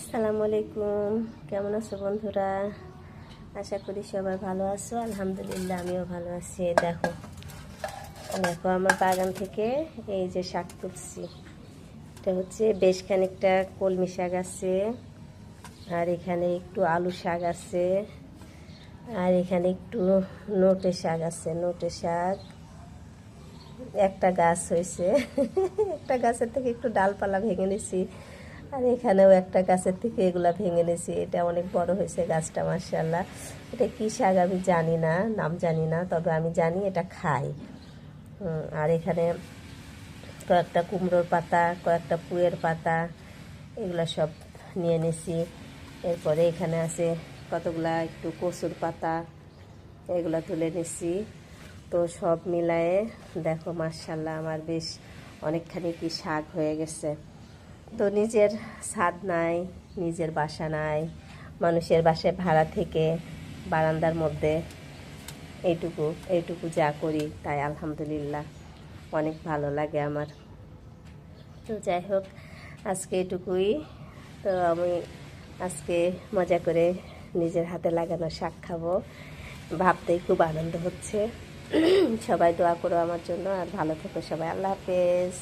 আসসালামু আলাইকুম। কেমন আছো বন্ধুরা? আশা করি সবাই ভালো আছো। আলহামদুলিল্লাহ আমিও ভালো আছি। দেখো দেখো আমার বাগান থেকে এই যে শাক তুলছি। এটা হচ্ছে বেশ খানিকটা কলমি শাক আছে, আর এখানে একটু আলু শাক আছে, আর এখানে একটু নোটে শাক আছে। নোটে শাক একটা গাছ হয়েছে একটা গাছের থেকে একটু ডালপালা ভেঙে নিছি, আর এখানেও একটা গাছের থেকে এগুলা ভেঙে নিছি। এটা অনেক বড় হয়েছে গাছটা, মাশাআল্লাহ। এটা কী শাক আমি জানি না, নাম জানি না, তবে আমি জানি এটা খাই। আর এখানে কয়েকটা কুমড়োর পাতা, কয়েকটা পুঁয়ের পাতা, এগুলো সব নিয়ে নিছি। এরপরে এখানে আছে কতগুলা একটু কচুর পাতা, এগুলো তুলে নিছি। তো সব মিলায়ে দেখো মাশাআল্লাহ আমার বেশ অনেকখানি কি শাক হয়ে গেছে। তো নিজের ছাদ নাই, নিজের বাসা নাই, মানুষের বাসায় ভাড়া থেকে বারান্দার মধ্যে এইটুকু এইটুকু যা করি তাই আলহামদুলিল্লাহ অনেক ভালো লাগে আমার। তো যাই হোক, আজকে এটুকুই। তো আমি আজকে মজা করে নিজের হাতে লাগানো শাক খাবো, ভাবতেই খুব আনন্দ হচ্ছে। সবাই দোয়া করো আমার জন্য, আর ভালো থেকো সবাই। আল্লাহ হাফেজ।